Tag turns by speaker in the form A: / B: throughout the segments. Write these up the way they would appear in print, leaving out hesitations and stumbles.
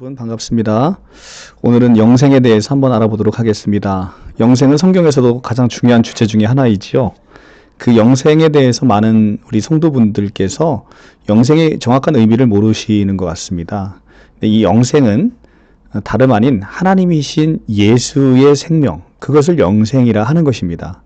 A: 여러분 반갑습니다. 오늘은 영생에 대해서 한번 알아보도록 하겠습니다. 영생은 성경에서도 가장 중요한 주제 중에 하나이지요. 그 영생에 대해서 많은 우리 성도분들께서 영생의 정확한 의미를 모르시는 것 같습니다. 이 영생은 다름 아닌 하나님이신 예수의 생명, 그것을 영생이라 하는 것입니다.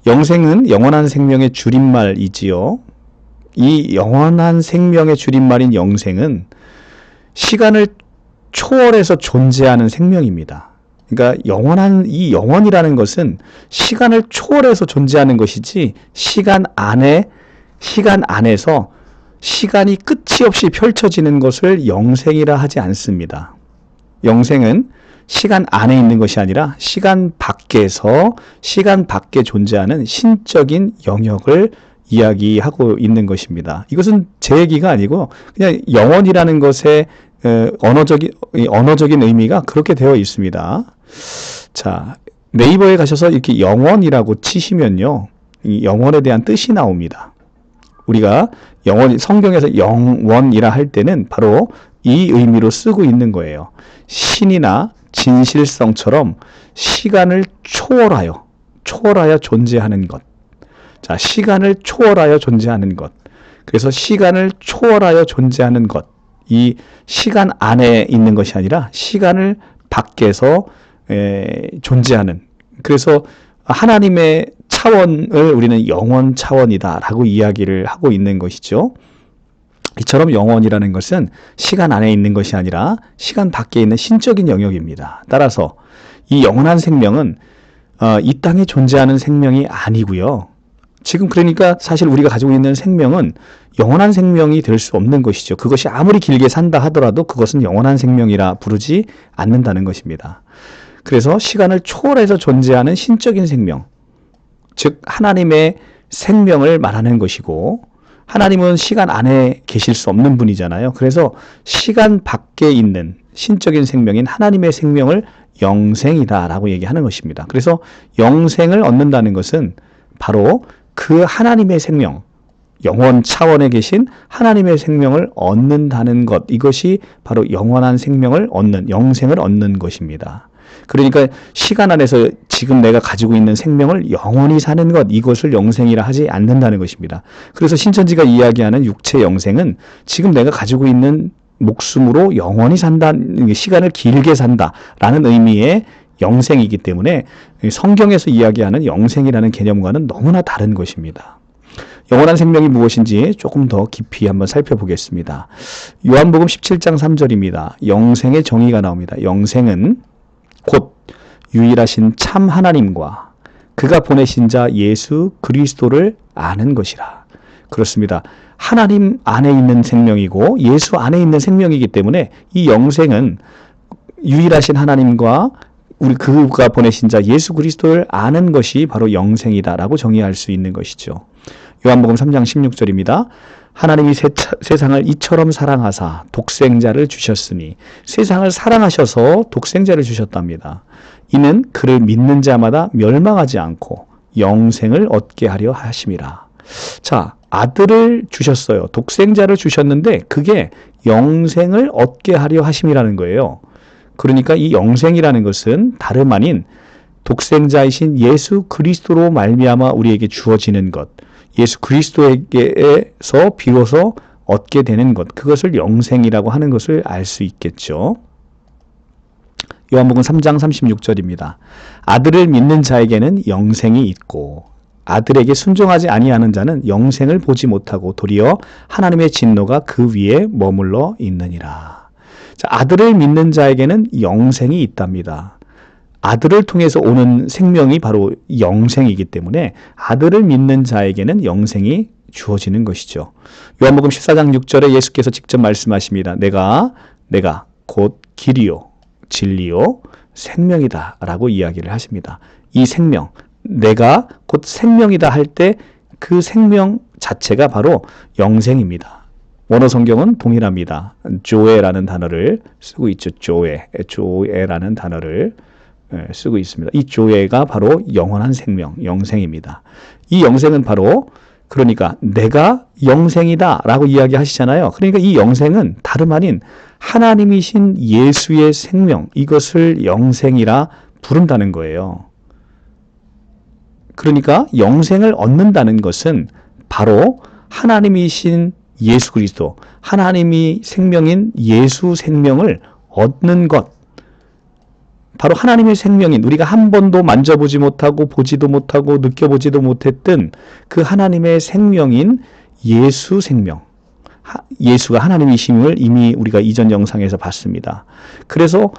A: 영생은 영원한 생명의 줄임말이지요. 이 영원한 생명의 줄임말인 영생은 시간을 초월해서 존재하는 생명입니다. 그러니까 이 영원이라는 것은 시간을 초월해서 존재하는 것이지 시간 안에서 시간이 끝이 없이 펼쳐지는 것을 영생이라 하지 않습니다. 영생은 시간 안에 있는 것이 아니라 시간 밖에 존재하는 신적인 영역을 이야기하고 있는 것입니다. 이것은 제 얘기가 아니고 그냥 영원이라는 것의 언어적인 의미가 그렇게 되어 있습니다. 자, 네이버에 가셔서 이렇게 영원이라고 치시면요, 이 영원에 대한 뜻이 나옵니다. 우리가 성경에서 영원이라 할 때는 바로 이 의미로 쓰고 있는 거예요. 신이나 진실성처럼 시간을 초월하여 존재하는 것. 자, 시간을 초월하여 존재하는 것. 그래서 시간을 초월하여 존재하는 것. 이 시간 안에 있는 것이 아니라 시간을 밖에서 존재하는. 그래서 하나님의 차원을 우리는 영원 차원이다라고 이야기를 하고 있는 것이죠. 이처럼 영원이라는 것은 시간 안에 있는 것이 아니라 시간 밖에 있는 신적인 영역입니다. 따라서 이 영원한 생명은 이 땅에 존재하는 생명이 아니고요. 지금 그러니까 사실 우리가 가지고 있는 생명은 영원한 생명이 될 수 없는 것이죠. 그것이 아무리 길게 산다 하더라도 그것은 영원한 생명이라 부르지 않는다는 것입니다. 그래서 시간을 초월해서 존재하는 신적인 생명, 즉 하나님의 생명을 말하는 것이고, 하나님은 시간 안에 계실 수 없는 분이잖아요. 그래서 시간 밖에 있는 신적인 생명인 하나님의 생명을 영생이다라고 얘기하는 것입니다. 그래서 영생을 얻는다는 것은 바로 그 하나님의 생명, 영원 차원에 계신 하나님의 생명을 얻는다는 것, 이것이 바로 영원한 생명을 얻는, 영생을 얻는 것입니다. 그러니까 시간 안에서 지금 내가 가지고 있는 생명을 영원히 사는 것, 이것을 영생이라 하지 않는다는 것입니다. 그래서 신천지가 이야기하는 육체 영생은 지금 내가 가지고 있는 목숨으로 영원히 산다, 시간을 길게 산다라는 의미의 영생이기 때문에 성경에서 이야기하는 영생이라는 개념과는 너무나 다른 것입니다. 영원한 생명이 무엇인지 조금 더 깊이 한번 살펴보겠습니다. 요한복음 17장 3절입니다. 영생의 정의가 나옵니다. 영생은 곧 유일하신 참 하나님과 그가 보내신 자 예수 그리스도를 아는 것이라. 그렇습니다. 하나님 안에 있는 생명이고 예수 안에 있는 생명이기 때문에 이 영생은 유일하신 하나님과 그가 보내신 자 예수 그리스도를 아는 것이 바로 영생이다라고 정의할 수 있는 것이죠. 요한복음 3장 16절입니다. 하나님이 세상을 이처럼 사랑하사 독생자를 주셨으니, 세상을 사랑하셔서 독생자를 주셨답니다. 이는 그를 믿는 자마다 멸망하지 않고 영생을 얻게 하려 하심이라. 자, 아들을 주셨어요. 독생자를 주셨는데 그게 영생을 얻게 하려 하심이라는 거예요. 그러니까 이 영생이라는 것은 다름 아닌 독생자이신 예수 그리스도로 말미암아 우리에게 주어지는 것, 예수 그리스도에게서 비로소 얻게 되는 것, 그것을 영생이라고 하는 것을 알 수 있겠죠. 요한복음 3장 36절입니다. 아들을 믿는 자에게는 영생이 있고 아들에게 순종하지 아니하는 자는 영생을 보지 못하고 도리어 하나님의 진노가 그 위에 머물러 있느니라. 자, 아들을 믿는 자에게는 영생이 있답니다. 아들을 통해서 오는 생명이 바로 영생이기 때문에 아들을 믿는 자에게는 영생이 주어지는 것이죠. 요한복음 14장 6절에 예수께서 직접 말씀하십니다. 내가 곧 길이요 진리요 생명이다 라고 이야기를 하십니다. 이 생명, 내가 곧 생명이다 할 때 그 생명 자체가 바로 영생입니다. 원어 성경은 동일합니다. 조에라는 단어를 쓰고 있죠. 조에라는 단어를 쓰고 있습니다. 이 조에가 바로 영원한 생명, 영생입니다. 이 영생은 바로 그러니까 내가 영생이다 라고 이야기하시잖아요. 그러니까 이 영생은 다름 아닌 하나님이신 예수의 생명, 이것을 영생이라 부른다는 거예요. 그러니까 영생을 얻는다는 것은 바로 하나님이신 예수 그리스도, 하나님이 생명인 예수 생명을 얻는 것, 바로 하나님의 생명인, 우리가 한 번도 만져보지 못하고 보지도 못하고 느껴보지도 못했던 그 하나님의 생명인 예수 생명, 예수가 하나님이심을 이미 우리가 이전 영상에서 봤습니다. 그래서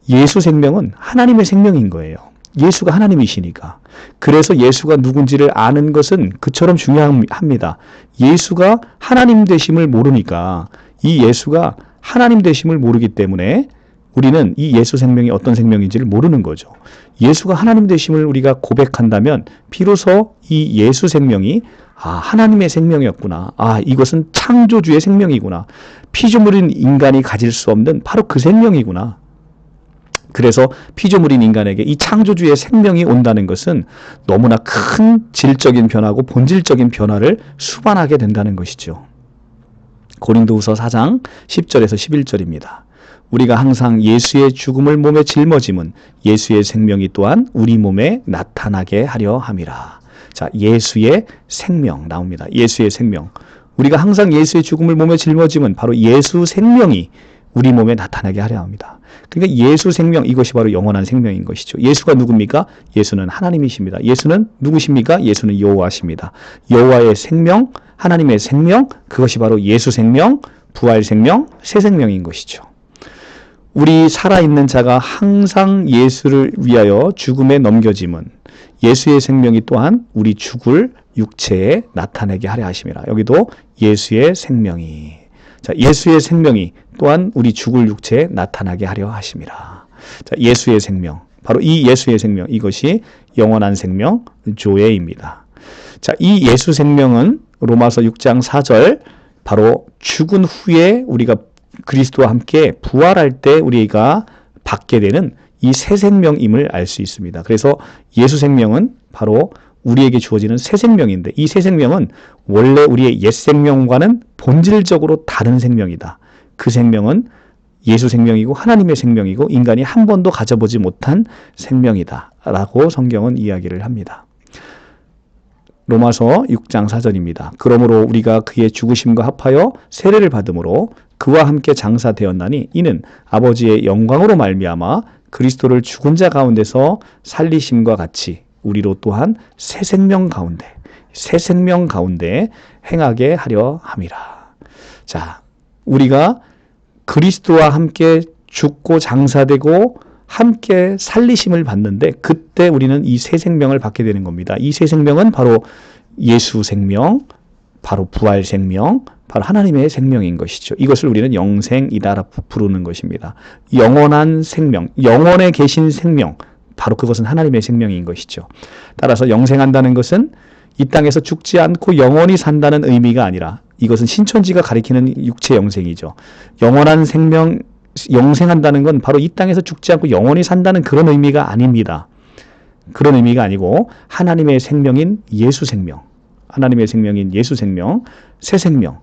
A: 예수 생명은 하나님의 생명인 거예요. 예수가 하나님이시니까. 그래서 예수가 누군지를 아는 것은 그처럼 중요합니다. 예수가 하나님 되심을 모르니까, 이 예수가 하나님 되심을 모르기 때문에 우리는 이 예수 생명이 어떤 생명인지를 모르는 거죠. 예수가 하나님 되심을 우리가 고백한다면 비로소 이 예수 생명이 하나님의 생명이었구나. 이것은 창조주의 생명이구나. 피조물인 인간이 가질 수 없는 바로 그 생명이구나. 그래서 피조물인 인간에게 이 창조주의 생명이 온다는 것은 너무나 큰 질적인 변화고 본질적인 변화를 수반하게 된다는 것이죠. 고린도후서 4장 10절에서 11절입니다. 우리가 항상 예수의 죽음을 몸에 짊어짐은 예수의 생명이 또한 우리 몸에 나타나게 하려 함이라. 자, 예수의 생명 나옵니다. 예수의 생명. 우리가 항상 예수의 죽음을 몸에 짊어짐은 바로 예수 생명이 우리 몸에 나타나게 하려 합니다. 그러니까 예수 생명, 이것이 바로 영원한 생명인 것이죠. 예수가 누굽니까? 예수는 하나님이십니다. 예수는 누구십니까? 예수는 여호와십니다. 여호와의 생명, 하나님의 생명, 그것이 바로 예수 생명, 부활 생명, 새 생명인 것이죠. 우리 살아있는 자가 항상 예수를 위하여 죽음에 넘겨짐은 예수의 생명이 또한 우리 죽을 육체에 나타내게 하려 하심이라. 여기도 예수의 생명이, 자, 예수의 생명이 또한 우리 죽을 육체에 나타나게 하려 하심이라. 자, 예수의 생명, 바로 이 예수의 생명, 이것이 영원한 생명 조회입니다. 자, 이 예수 생명은 로마서 6장 4절, 바로 죽은 후에 우리가 그리스도와 함께 부활할 때 우리가 받게 되는 이 새 생명임을 알 수 있습니다. 그래서 예수 생명은 바로 우리에게 주어지는 새 생명인데, 이 새 생명은 원래 우리의 옛 생명과는 본질적으로 다른 생명이다. 그 생명은 예수 생명이고 하나님의 생명이고 인간이 한 번도 가져보지 못한 생명이다 라고 성경은 이야기를 합니다. 로마서 6장 4절입니다. 그러므로 우리가 그의 죽으심과 합하여 세례를 받음으로 그와 함께 장사되었나니 이는 아버지의 영광으로 말미암아 그리스도를 죽은 자 가운데서 살리심과 같이 우리로 또한 새 생명 가운데 행하게 하려 함이라. 자, 우리가 그리스도와 함께 죽고 장사되고 함께 살리심을 받는데 그때 우리는 이 새 생명을 받게 되는 겁니다. 이 새 생명은 바로 예수 생명, 바로 부활 생명, 바로 하나님의 생명인 것이죠. 이것을 우리는 영생이다 부르는 것입니다. 영원한 생명, 영원에 계신 생명, 바로 그것은 하나님의 생명인 것이죠. 따라서 영생한다는 것은 이 땅에서 죽지 않고 영원히 산다는 의미가 아니라 이것은 신천지가 가리키는 육체 영생이죠. 영원한 생명, 영생한다는 건 바로 이 땅에서 죽지 않고 영원히 산다는 그런 의미가 아닙니다. 그런 의미가 아니고 하나님의 생명인 예수 생명, 하나님의 생명인 예수 생명, 새 생명,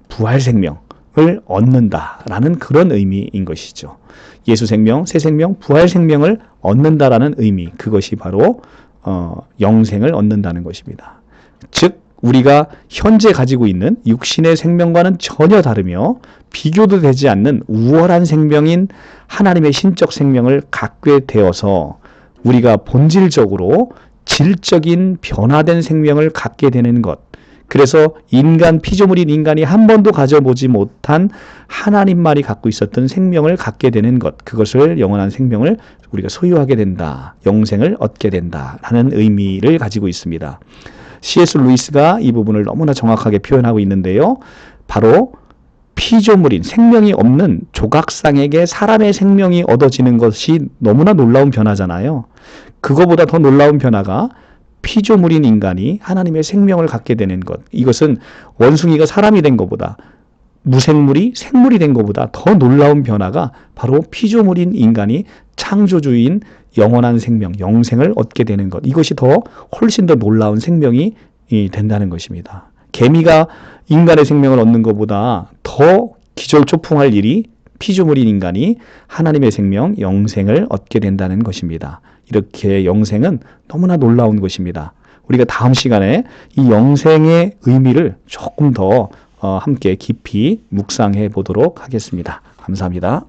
A: 부활 생명을 얻는다라는 그런 의미인 것이죠. 예수 생명, 새 생명, 부활 생명을 얻는다라는 의미, 그것이 바로 영생을 얻는다는 것입니다. 즉 우리가 현재 가지고 있는 육신의 생명과는 전혀 다르며 비교도 되지 않는 우월한 생명인 하나님의 신적 생명을 갖게 되어서 우리가 본질적으로 질적인 변화된 생명을 갖게 되는 것, 그래서 피조물인 인간이 한 번도 가져보지 못한 하나님만이 갖고 있었던 생명을 갖게 되는 것, 그것을 영원한 생명을 우리가 소유하게 된다, 영생을 얻게 된다라는 의미를 가지고 있습니다. C.S. 루이스가 이 부분을 너무나 정확하게 표현하고 있는데요. 바로 피조물인 생명이 없는 조각상에게 사람의 생명이 얻어지는 것이 너무나 놀라운 변화잖아요. 그거보다 더 놀라운 변화가 피조물인 인간이 하나님의 생명을 갖게 되는 것. 이것은 원숭이가 사람이 된 것보다, 무생물이 생물이 된 것보다 더 놀라운 변화가 바로 피조물인 인간이 창조주인 영원한 생명, 영생을 얻게 되는 것. 이것이 훨씬 더 놀라운 생명이 된다는 것입니다. 개미가 인간의 생명을 얻는 것보다 더 기절초풍할 일이 피조물인 인간이 하나님의 생명, 영생을 얻게 된다는 것입니다. 이렇게 영생은 너무나 놀라운 것입니다. 우리가 다음 시간에 이 영생의 의미를 조금 더 함께 깊이 묵상해 보도록 하겠습니다. 감사합니다.